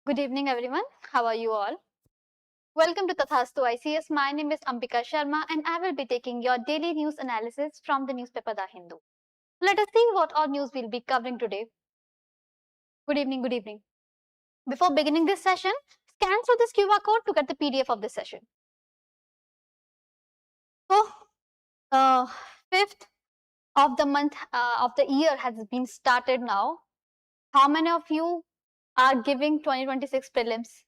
Good evening, everyone. How are you all? Welcome to Tathastu ICS. My name is Ambika Sharma, and I will be taking your daily news analysis from the newspaper The Hindu. Let us see what all news we'll be covering today. Good evening, good evening. Before beginning this session, scan through this QR code to get the PDF of this session. So, 5th of the month of the year has been started now. How many of you are giving 2026 prelims?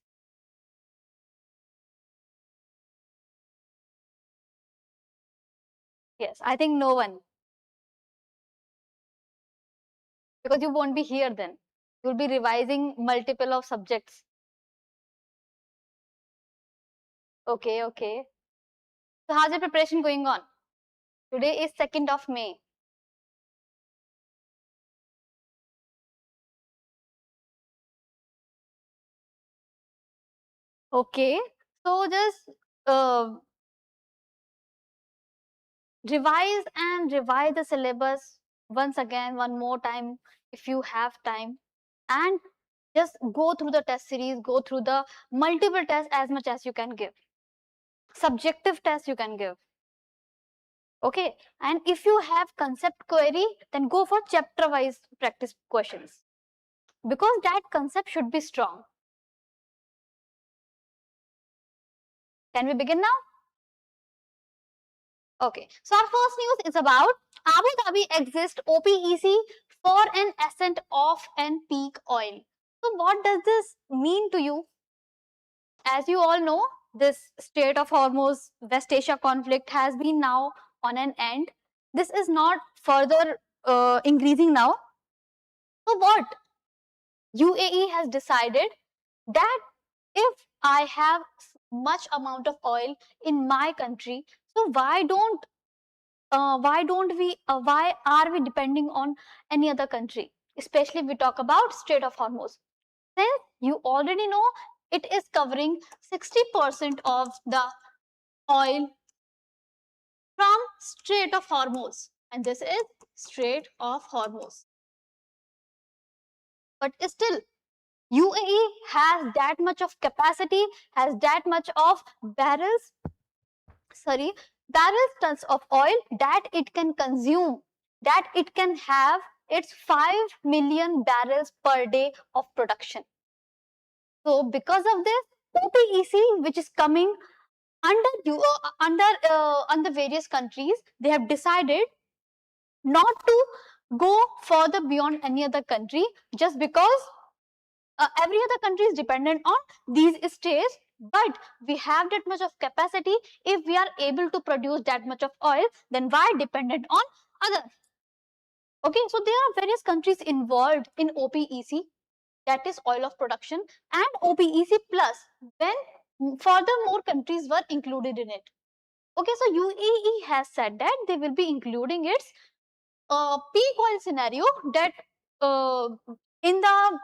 Yes, I think no one. Because you won't be here then. You'll be revising multiple of subjects. Okay, okay. So how's your preparation going on? Today is 2nd of May. Okay. So just revise the syllabus once again, one more time if you have time. And just go through the test series, go through the multiple tests as much as you can give. Subjective tests you can give. Okay. And if you have concept query, then go for chapter wise practice questions. Because that concept should be strong. Can we begin now? Okay, so our first news is about Abu Dhabi exists OPEC for an ascent of an peak oil. So what does this mean to you? As you all know, this Strait of Hormuz West Asia conflict has been now on an end. This is not further increasing now. So what? UAE has decided that if I have much amount of oil in my country, so why why are we depending on any other country, especially if we talk about Strait of Hormuz? Since you already know it is covering 60% of the oil from Strait of Hormuz, and this is Strait of Hormuz. But still, UAE has that much of capacity, has that much of barrels tons of oil that it can consume, that it can have its 5 million barrels per day of production. So because of this, OPEC, which is coming under various countries, they have decided not to go further beyond any other country, just because every other country is dependent on these states, but we have that much of capacity. If we are able to produce that much of oil, then why dependent on others? Okay, so there are various countries involved in OPEC, that is oil of production, and OPEC plus, when further more countries were included in it. Okay, so UAE has said that they will be including its peak oil scenario, that in the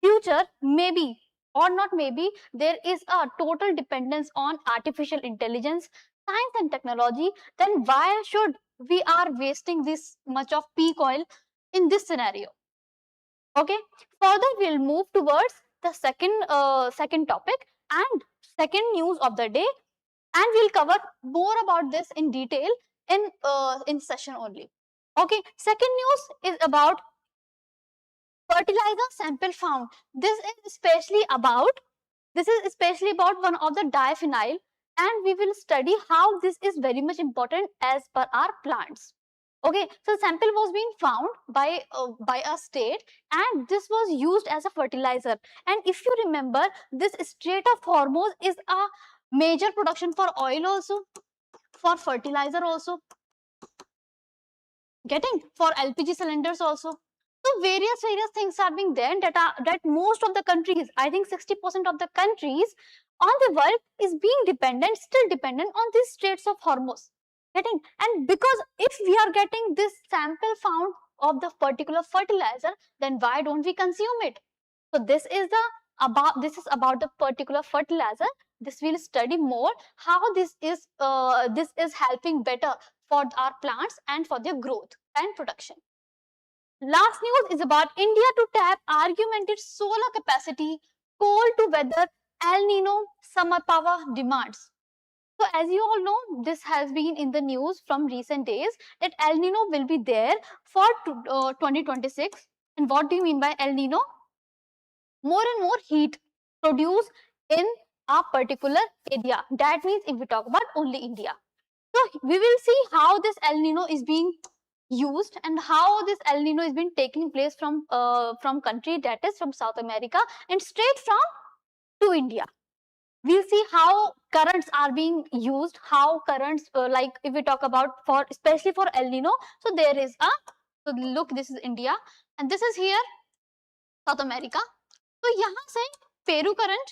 future, maybe or not maybe, there is a total dependence on artificial intelligence, science and technology. Then why should we are wasting this much of peak oil in this scenario? Okay, further we'll move towards the second topic and second news of the day, and we'll cover more about this in detail in session only. Okay, second news is about fertilizer sample found. This is especially about one of the diphenyl, and we will study how this is very much important as per our plants. Okay, so sample was being found by a state, and this was used as a fertilizer. And if you remember, this Strait of Hormuz is a major production for oil also, for fertilizer also, getting for LPG cylinders also. So various things are being there, that most of the countries, I think 60% of the countries on the world is still dependent on these Straits of Hormuz. Getting, and because if we are getting this sample found of the particular fertilizer, then why don't we consume it? So this is about the particular fertilizer. This will study more how this is helping better for our plants and for their growth and production. Last news is about India to tap augmented solar capacity coal to weather El Nino summer power demands. So as you all know, this has been in the news from recent days that El Nino will be there for 2026. And what do you mean by El Nino? More and more heat produced in a particular area. That means if we talk about only India. So we will see how this El Nino is being used and how this El Nino is being taking place from country, that is from South America, and straight from to India. We'll see how currents are being used, how currents like if we talk about for especially for El Nino. So there is a, so look, this is India and this is here South America. तो यहाँ से Peru current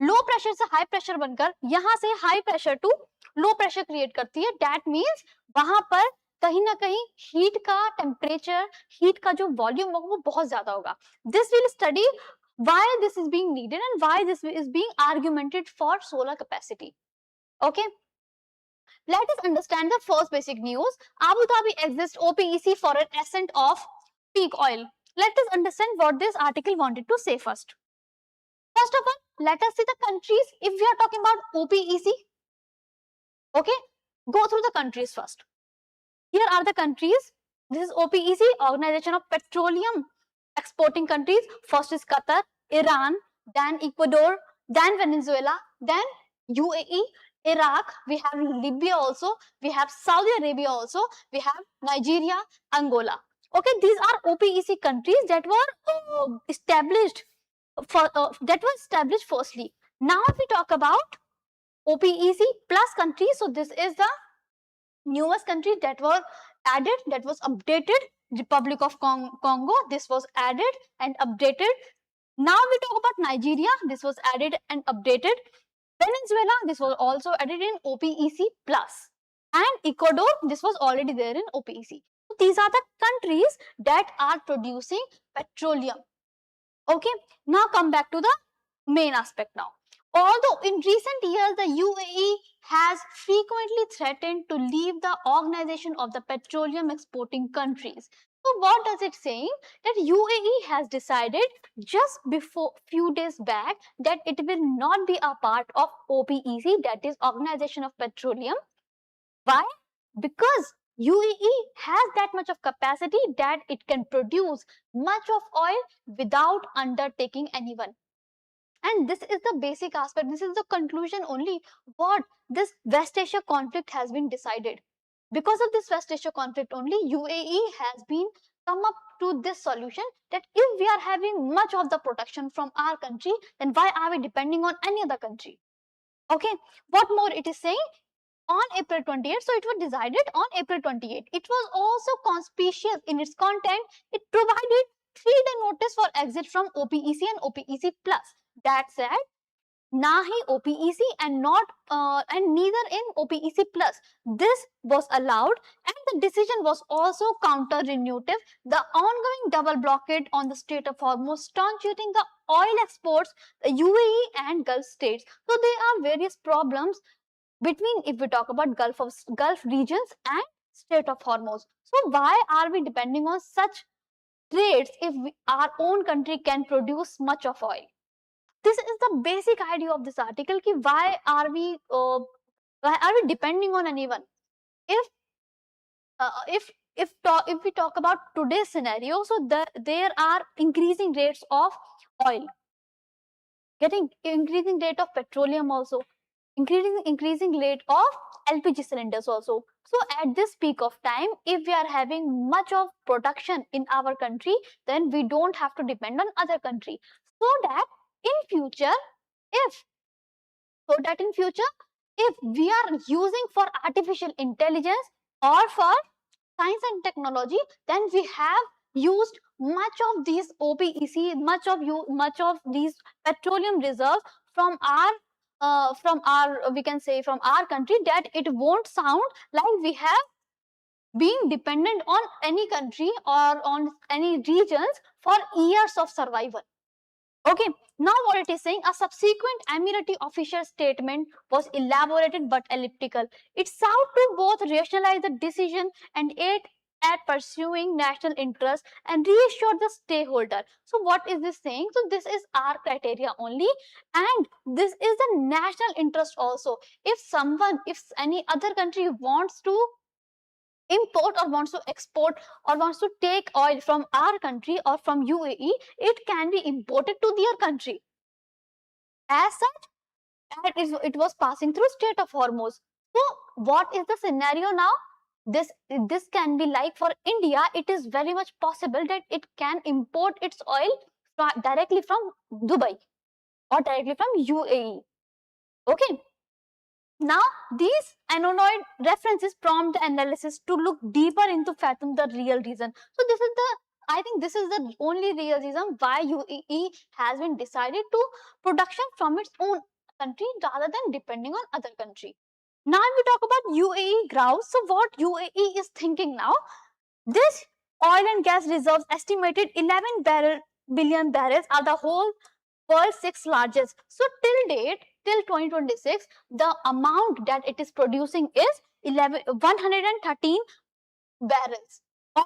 low pressure से high pressure बनकर यहाँ से high pressure to low pressure create करती है. That means वहां पर कहीं ना कहीं हीट का टेम्परेचर, हीट का जो वॉल्यूम होगा वो बहुत ज्यादा होगा. This will study why this is being needed and why this is being argumented for solar capacity. Okay, let us understand the first basic news. Abu Dhabi exists OPEC for an ascent of peak oil. Let us understand what this article wanted to say first. First of all, let us see the countries. If we are talking about OPEC, okay, go through the countries first. Here are the countries. This is OPEC, Organization of Petroleum Exporting Countries. First is Qatar, Iran, then Ecuador, then Venezuela, then UAE, Iraq, we have Libya also, we have Saudi Arabia also, we have Nigeria, Angola. Okay, these are OPEC countries that were established firstly. Now if we talk about OPEC plus countries, so this is the newest country that were added, that was updated. Republic of Congo, this was added and updated. Now we talk about Nigeria, this was added and updated. Venezuela, this was also added in OPEC plus. And Ecuador, this was already there in OPEC. So these are the countries that are producing petroleum. Okay, now come back to the main aspect now. Although in recent years, the UAE has frequently threatened to leave the Organization of the Petroleum Exporting Countries. So what does it saying? That UAE has decided just before few days back that it will not be a part of OPEC, that is Organization of Petroleum. Why? Because UAE has that much of capacity that it can produce much of oil without undertaking anyone. And this is the basic aspect, this is the conclusion only what this West Asia conflict has been decided. Because of this West Asia conflict only, UAE has been come up to this solution that if we are having much of the production from our country, then why are we depending on any other country? Okay, what more it is saying? On April 28th, so it was decided on April 28th. It was also conspicuous in its content. It provided 3-day notice for exit from OPEC and OPEC plus. That said, nahi OPEC and not and neither in OPEC plus. This was allowed, and the decision was also counterintuitive. The ongoing double blockade on the Strait of Hormuz truncating the oil exports, the UAE and Gulf states. So there are various problems between, if we talk about Gulf regions and Strait of Hormuz. So why are we depending on such trades if our own country can produce much of oil? This is the basic idea of this article. Ki why are we depending on anyone? If we talk about today's scenario, so there are increasing rates of oil, increasing rate of petroleum also, increasing rate of LPG cylinders also. So at this peak of time, if we are having much of production in our country, then we don't have to depend on other country. So that in future, if we are using for artificial intelligence or for science and technology, then we have used much of these OPEC, much of these petroleum reserves from our we can say from our country, that it won't sound like we have been dependent on any country or on any regions for years of survival. Okay, now what it is saying, a subsequent Emirati official statement was elaborated but elliptical. It sought to both rationalize the decision and aid at pursuing national interest and reassure the stakeholder. So what is this saying? So this is our criteria only, and this is the national interest also. If any other country wants to import or wants to export or wants to take oil from our country or from UAE, it can be imported to their country. As such, and it was passing through Strait of Hormuz. So what is the scenario now? This can be like for India, it is very much possible that it can import its oil directly from Dubai or directly from UAE. Okay. Now, these annoyed references prompt the analysis to look deeper into fathom the real reason. So I think this is the only real reason why UAE has been decided to production from its own country rather than depending on other country. Now we talk about UAE grouse. So what UAE is thinking now, this oil and gas reserves estimated 11 billion barrels are the whole world's 6th largest. So till date, till 2026, the amount that it is producing is 113 barrels of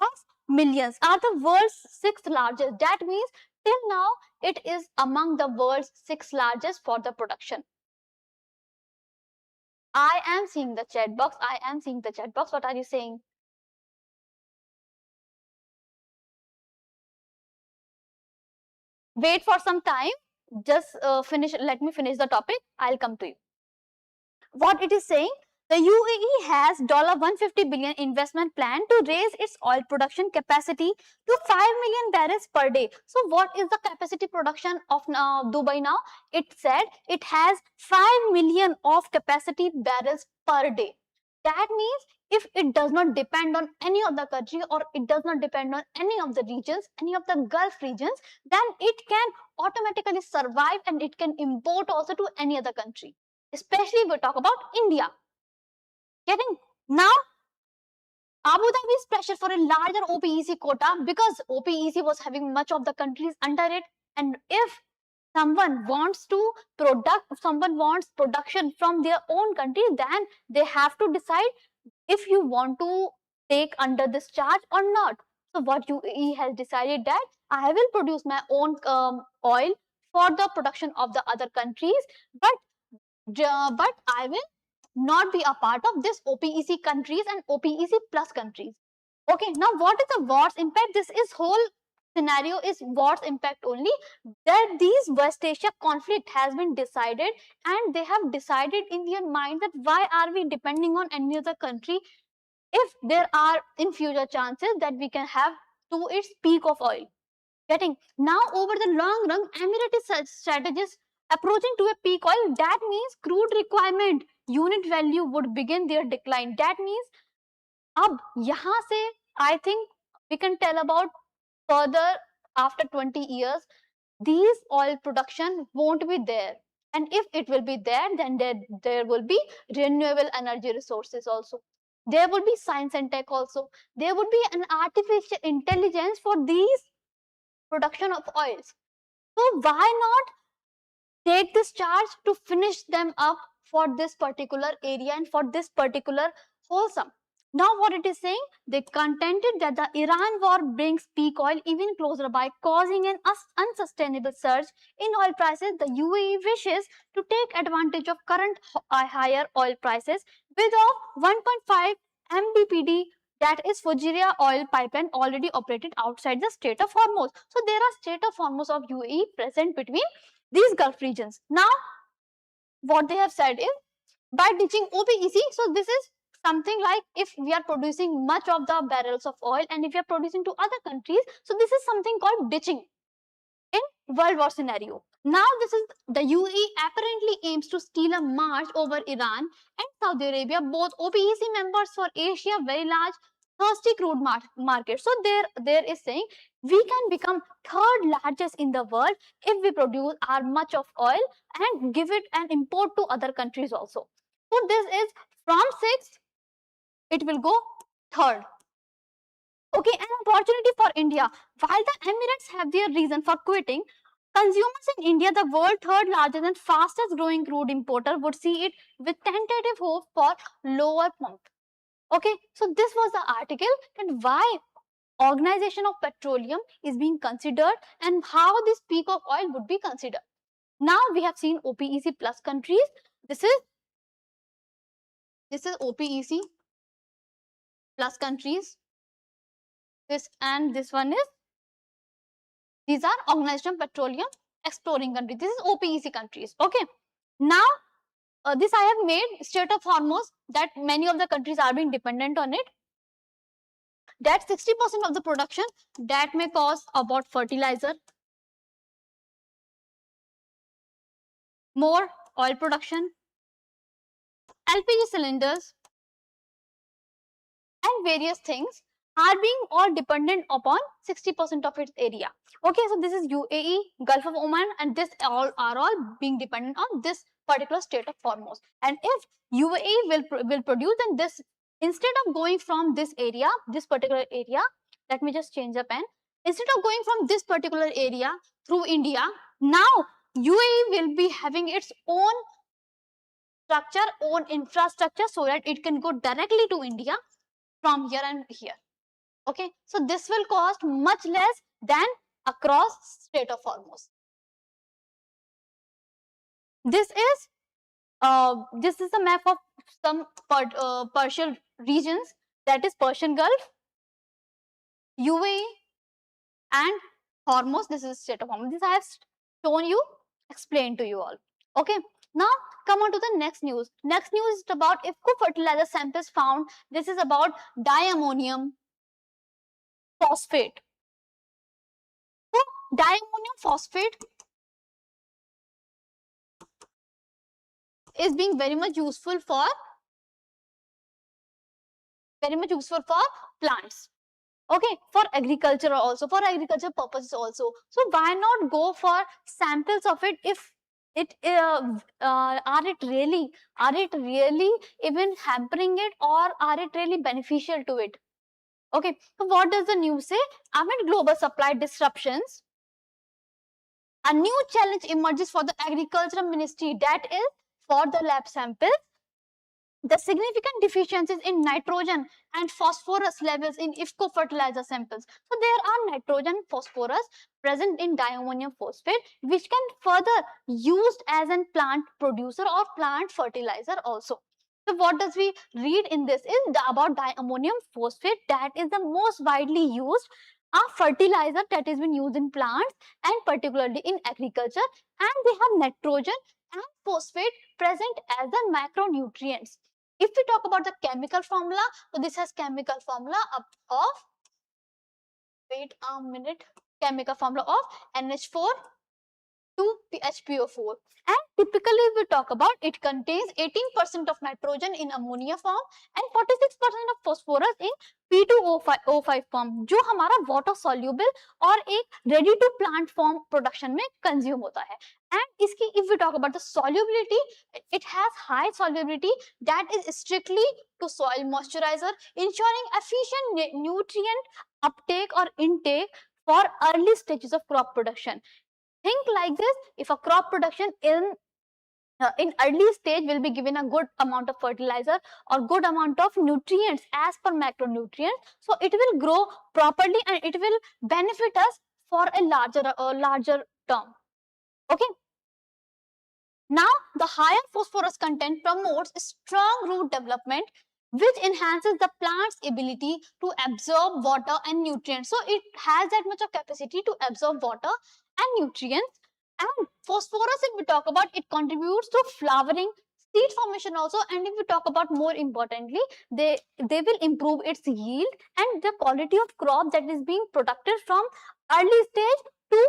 millions are the world's 6th largest. That means till now it is among the world's 6th largest for the production. I am seeing the chat box. I am seeing the chat box. What are you saying? Wait for some time. Just let me finish the topic. I'll come to you. What it is saying, the UAE has $150 billion investment plan to raise its oil production capacity to 5 million barrels per day. So what is the capacity production of Dubai now? It said it has 5 million of capacity barrels per day. That means if it does not depend on any of the country or it does not depend on any of the regions, any of the Gulf regions, then it can automatically survive and it can import also to any other country. Especially we talk about India. Getting now, Abu Dhabi's pressure for a larger OPEC quota because OPEC was having much of the countries under it, and if someone wants production from their own country, then they have to decide if you want to take under this charge or not. So what UAE has decided that I will produce my own oil for the production of the other countries, but I will not be a part of this OPEC countries and OPEC plus countries. Okay, now what is the war's impact? This is whole scenario is war's impact only, that these West Asia conflict has been decided and they have decided in their mind that why are we depending on any other country if there are in future chances that we can have to its peak of oil. Getting now over the long run, Emirati strategies approaching to a peak oil, that means crude requirement unit value would begin their decline. That means अब यहाँ से I think we can tell about further after 20 years, these oil production won't be there. And if it will be there, then there will be renewable energy resources also. There will be science and tech also. There would be an artificial intelligence for these production of oils. So why not take this charge to finish them up for this particular area and for this particular wholesome. Now what it is saying, they contended that the Iran war brings peak oil even closer by causing an unsustainable surge in oil prices. The UAE wishes to take advantage of current higher oil prices with of 1.5 MBPD, that is Fujairah oil pipeline already operated outside the Strait of Hormuz. So there are Strait of Hormuz of UAE present between these Gulf regions. Now, what they have said is by ditching OPEC, so this is something like if we are producing much of the barrels of oil and if we are producing to other countries, so this is something called ditching in World War scenario. Now this is the UAE apparently aims to steal a march over Iran and Saudi Arabia, both OPEC members for Asia, very large thirsty crude market. So there is saying we can become third largest in the world if we produce our much of oil and give it and import to other countries also. So this is from 6th, it will go third. Okay, an opportunity for India. While the Emirates have their reason for quitting, consumers in India, the world's third largest and fastest growing crude importer, would see it with tentative hope for lower pump. Okay, so this was the article and why Organization of Petroleum is being considered and how this peak of oil would be considered. Now we have seen OPEC plus countries. This is OPEC plus countries. This and this one is, these are Organization of Petroleum exploring countries. This is OPEC countries. Okay. Now this I have made Strait of Hormuz, that many of the countries are being dependent on it. That 60% of the production that may cause about fertilizer, more oil production, LPG cylinders, and various things are being all dependent upon 60% of its area. Okay, so this is UAE, Gulf of Oman, and this all are all being dependent on this particular Strait of Hormuz. And if UAE will produce, then this, instead of going from this area, this particular area, let me just change the pen. Instead of going from this particular area through India, now UAE will be having its own structure, own infrastructure, so that it can go directly to India from here and here. Okay, so this will cost much less than across Strait of Hormuz. This is a map of some Persian regions, that is Persian Gulf, UAE, and Hormuz. This is Strait of Hormuz. This I have shown you, explained to you all. Okay, now come on to the next news. Next news is about IFCO fertilizer samples found. This is about diammonium phosphate. So diammonium phosphate is being very much useful for plants. Okay, for agriculture also, for agriculture purposes also. So why not go for samples of it if it are it really even hampering it, or are it really beneficial to it? Okay, so what does the news say? Amid global supply disruptions, a new challenge emerges for the Agriculture Ministry, that is for the lab samples. The significant deficiencies in nitrogen and phosphorus levels in IFCO fertilizer samples. So there are nitrogen and phosphorus present in diammonium phosphate, which can further used as a plant producer or plant fertilizer also. So what does we read in this is about diammonium phosphate, that is the most widely used fertilizer that is been used in plants and particularly in agriculture, and they have nitrogen and phosphate present as the macronutrients. If we talk about the chemical formula, so this has chemical formula of, wait a minute, chemical formula of NH4 to HPO4. And typically we talk about, it contains 18% of nitrogen in ammonia form and 46% of phosphorus in P2O5 form, जो हमारा water soluble और एक ready to plant form production में consume होता है. And इसकी, if we talk about the solubility, it has high solubility that is strictly to soil moisturizer, ensuring efficient nutrient uptake or intake for early stages of crop production. Think like this: if a crop production in early stage will be given a good amount of fertilizer or good amount of nutrients as per macronutrients, so it will grow properly and it will benefit us for a larger term. Okay. Now the higher phosphorus content promotes strong root development, which enhances the plant's ability to absorb water and nutrients. So it has that much of capacity to absorb water and nutrients. And phosphorus, if we talk about, it contributes to flowering, seed formation also. And if we talk about, more importantly, they will improve its yield and the quality of crop that is being produced from early stage to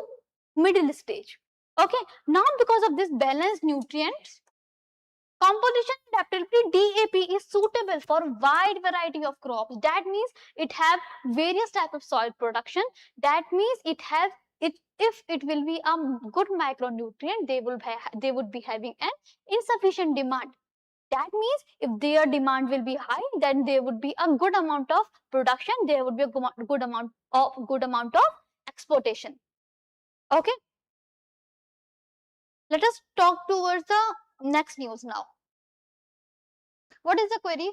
middle stage. Okay, now because of this balanced nutrients composition adaptability, DAP is suitable for wide variety of crops. That means it have various type of soil production. That means it have it, if it will be a good micronutrient, they would be having an insufficient demand. That means if their demand will be high, then there would be a good amount of production. There would be a good amount of exportation. Okay. Let us talk towards the next news now. What is the query?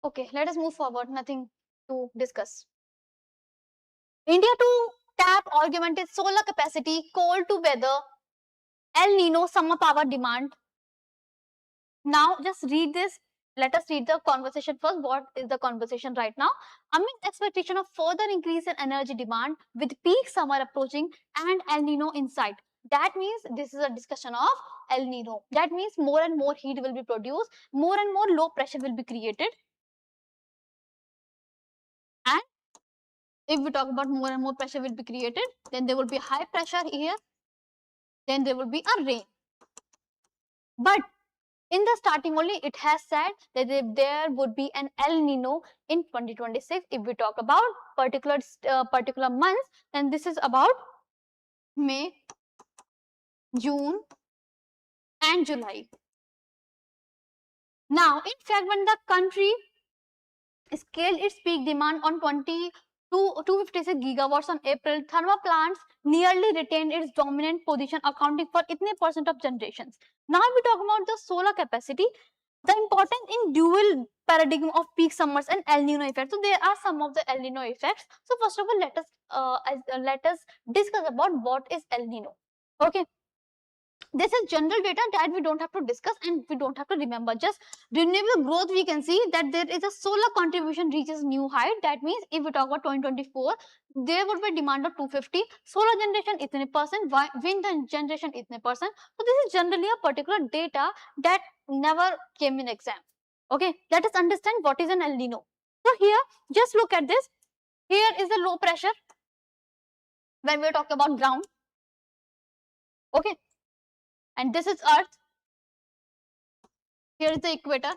Okay, let us move forward. Nothing to discuss. India to tap augmented solar capacity, cold to weather, El Nino summer power demand. Now just read this. Let us read the conversation first. What is the conversation right now? Amid expectation of further increase in energy demand with peak summer approaching and El Nino in sight. That means this is a discussion of El Nino. That means more and more heat will be produced, more and more low pressure will be created. And if we talk about more and more pressure will be created, then there will be high pressure here, then there will be a rain. But in the starting only, it has said that there would be an El Nino in 2026. If we talk about particular months, then this is about May, June, and July. Now, in fact, when the country scaled its peak demand on 256 gigawatts on April, thermal plants nearly retained its dominant position, accounting for itne % of generations. Now, if we talk about the solar capacity, the importance in dual paradigm of peak summers and El Nino effect. So there are some of the El Nino effects. So first of all, let us discuss about what is El Nino. Okay. This is general data that we don't have to discuss and we don't have to remember. Just renewable growth, we can see that there is a solar contribution reaches new height. That means if we talk about 2024, there would be demand of 250, solar generation itne percent, wind generation itne percent. So this is generally a particular data that never came in exam. Okay, let us understand what is an El Nino. So here, just look at this. Here is the low pressure when we talk about ground. Okay, and this is earth. Here is the equator.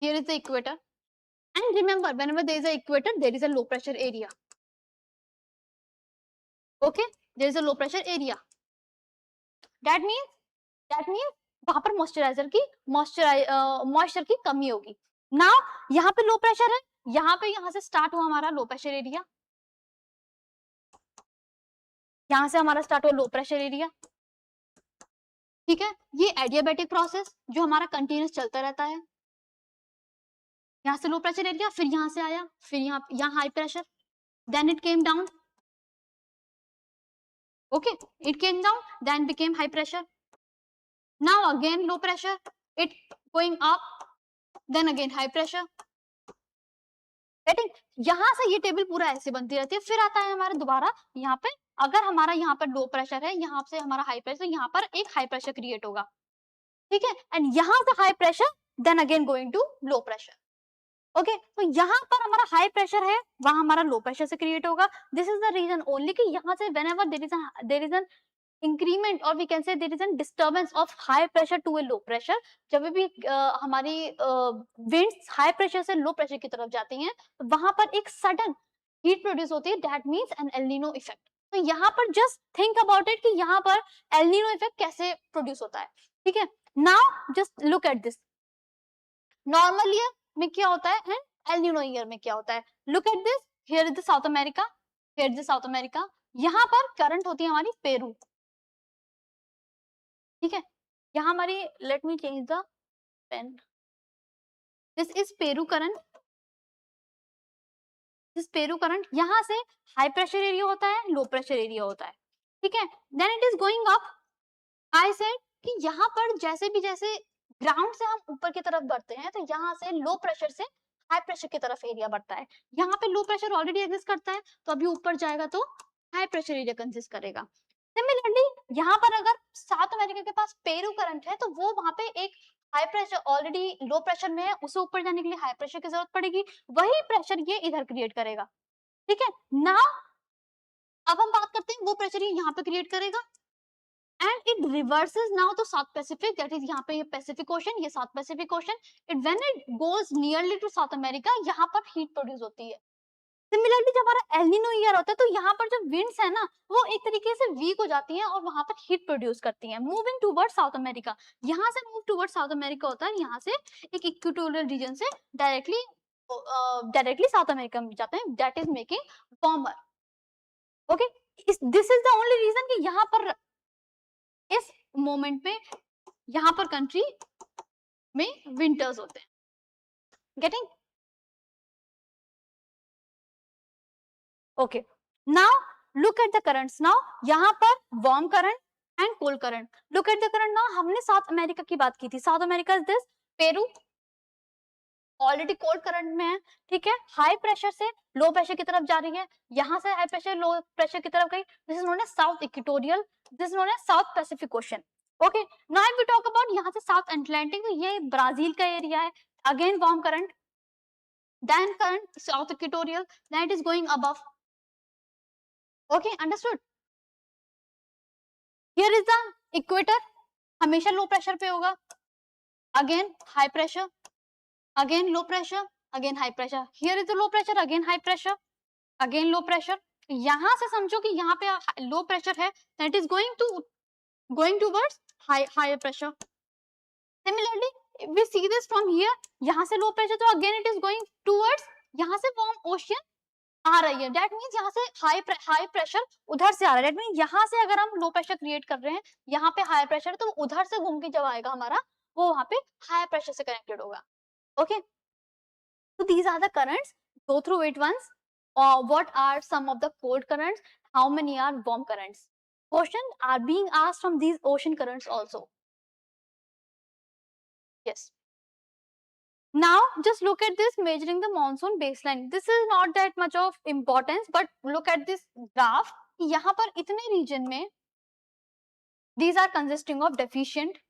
Here is the equator. And remember, whenever there is an equator, there is a low pressure area. Okay, there is a low pressure area. That means वहां पर moisture की कमी होगी. Now यहाँ पे low pressure है, यहाँ से स्टार्ट हुआ हमारा लो प्रेशर एरिया, यहाँ से हमारा स्टार्ट हुआ लो प्रेशर एरिया. ठीक है, ये एडियाबैटिक प्रोसेस जो हमारा कंटिन्यूस चलता रहता है. यहाँ से लो प्रेशर एरिया, फिर यहाँ से आया, फिर यहाँ high pressure, then it came down. Okay, it came down, then became high pressure. Now again low pressure, it going up, then again high pressure. Getting? यहाँ से ये टेबल पूरा ऐसे बनती रहती है. फिर आता है हमारा दोबारा यहाँ पे, अगर हमारा यहाँ पर लो प्रेशर है, यहाँ से हमारा हाई प्रेशर, यहाँ पर एक हाई प्रेशर क्रिएट होगा. ठीक है, एंड यहाँ से high pressure, then again going to low pressure. Okay, तो यहाँ पर हमारा हाई प्रेशर है, वहां हमारा लो प्रेशर से क्रिएट होगा. This is the reason only कि यहाँ से whenever there is an increment or we can say there is a disturbance of high pressure to a low pressure, जब भी हमारी winds high pressure से low pressure की तरफ जाती हैं, तो वहां पर एक sudden heat produce होती है. that means an El Nino effect. तो यहाँ पर just think about it कि यहाँ पर El Nino effect कैसे produce होता है. ठीक है, now just look at this. normal year में क्या होता है and El Nino year में क्या होता है. look at this. here is the South America, here is the South America. यहाँ पर करंट होती है हमारी पेरू. ठीक है, यहाँ हमारी, let me change the pen. This is Peru current, this Peru current. यहाँ से हाई प्रेशर एरिया होता है, लो प्रेशर एरिया होता है. ठीक है, then it is going up. I said कि यहाँ पर जैसे ग्राउंड से हम ऊपर की तरफ बढ़ते हैं, तो यहाँ से लो प्रेशर से हाई प्रेशर की तरफ एरिया बढ़ता है. यहाँ पे लो प्रेशर ऑलरेडी एग्जिस्ट करता है, तो अभी ऊपर जाएगा तो हाई प्रेशर एरिया कंसिस्ट करेगा. सिमिलरली यहाँ पर अगर साउथ अमेरिका के पास पेरू करंट है, तो वो वहां पे एक high pressure already low pressure में है, उसे ऊपर जाने के लिए हाई प्रेशर की जरूरत पड़ेगी. वही प्रेशर ये इधर क्रिएट करेगा. ठीक है, नाउ अब हम बात करते हैं वो प्रेशर ये यहाँ पे क्रिएट करेगा and it reverses now to South Pacific. that is यहाँ पे ये Pacific Ocean, ये South Pacific Ocean. when it goes nearly to South America, यहाँ पर heat produce होती है. सिमिलरली जब हमारा एल नीनो ईयर होता है, तो यहाँ पर जो विंड्स है ना, वो एक तरीके से वीक हो जाती हैं और वहां पर हीट प्रोड्यूस करती हैं. मूविंग टूवर्ड साउथ अमेरिका, यहाँ से मूव टूवर्ड साउथ अमेरिका होता है, यहाँ से एक इक्वेटोरियल रीजन से डायरेक्टली साउथ अमेरिका में जाते हैं. That is making warmer. Okay, this is the only reason कि यहाँ पर इस मोमेंट में यहाँ पर कंट्री में विंटर्स होते हैं. Getting? Okay, now look at the currents. Now यहाँ पर warm current and cold current. Look at the current. Now हमने साउथ अमेरिका की बात की थी. South America is this Peru, already cold current में है. ठीक है, हाई प्रेशर से लो प्रेशर की तरफ जा रही है. यहाँ से हाई प्रेशर लो प्रेशर की तरफ गई. This is known as South Equatorial, this is known as South Pacific Ocean. Okay, now if we talk about यहाँ से साउथ अटलांटिक, तो ये ब्राजील का एरिया है. Again warm current, then current South Equatorial, then it is going above. Okay, understood? Here is the equator, हमेशा low pressure पे होगा. Again high pressure, again low pressure, again high pressure. Here is the low pressure, again high pressure, again low pressure. यहाँ से समझो कि यहाँ पे low pressure है, that is going towards higher pressure. Similarly, if we see this from here, यहाँ से low pressure, तो again it is going towards, यहाँ से warm ocean आ रही है. That means यहाँ से high pressure उधर से आ रहा है. That means यहाँ से अगर हम low pressure create कर रहे हैं, यहाँ पे high pressure, तो उधर से घूम के जब आएगा हमारा, वो वहाँ पे high pressure से connected होगा. Okay, so these are the currents. Go through it once. What are some of the cold currents? How many are warm currents? Questions are being asked from these ocean currents also. Yes. Now just look at this measuring the monsoon baseline. This is not that much of importance, but look at this graph. यहाँ पर इतने region में these are consisting of deficient.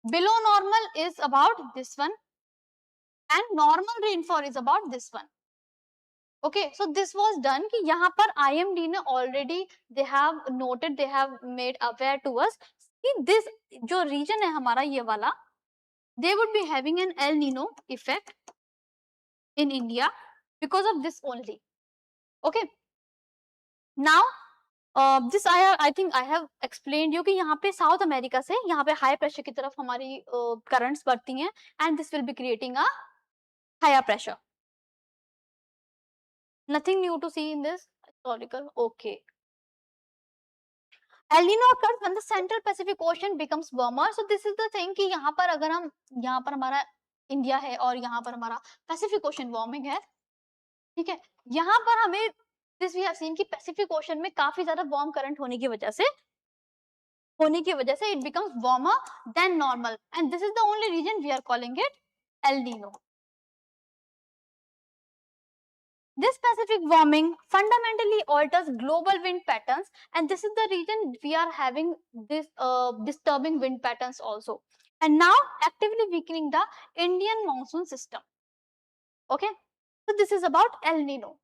Below normal is about this one. And normal rainfall is about this one. Okay, so this was done कि यहाँ पर IMD ने already they have noted, they have made aware to us कि this जो region है हमारा ये वाला, they would be having an El Nino effect in India because of this only. Okay, now this I think I have explained you कि यहाँ पे South America से यहाँ पे high pressure की तरफ हमारी currents बढ़ती हैं and this will be creating a higher pressure. Nothing new to see in this historical. Okay. El Nino occurs when the Central Pacific Ocean becomes warmer. So this is the thing कि यहाँ पर अगर हम यहाँ पर हमारा India है और यहाँ पर हमारा पैसिफिक ओशन वार्मिंग है, ठीक है, यहाँ पर हमें दिस वी हैव सीन कि पैसिफिक ओशन में काफी ज्यादा वार्म करंट होने की वजह से it becomes warmer than normal, and this is the only region we are calling it El Nino. This Pacific warming fundamentally alters global wind patterns, and this is the reason we are having this disturbing wind patterns also, and now actively weakening the Indian monsoon system. Okay, so this is about El Nino.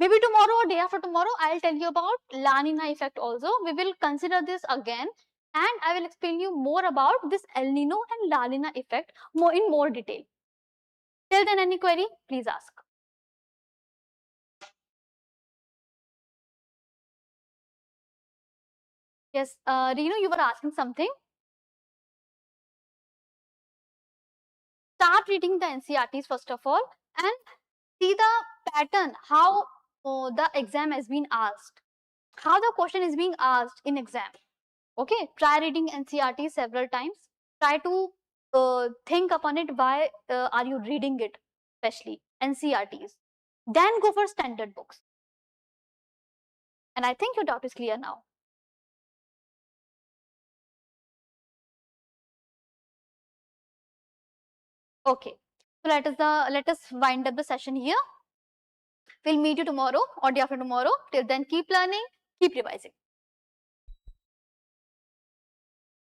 Maybe tomorrow or day after tomorrow, I'll tell you about La Nina effect also. We will consider this again, and I will explain you more about this El Nino and La Nina effect in more detail. Till then, any query, please ask. Yes, Nino, you were asking something. Start reading the NCERTs first of all and see the pattern, how the exam has been asked, how the question is being asked in exam. Okay, try reading NCERT several times. Try to think upon it, why are you reading it, especially NCERTs. Then go for standard books. And I think your doubt is clear now. Okay, so let us wind up the session here. We'll meet you tomorrow or day after tomorrow. Till then, keep learning, keep revising.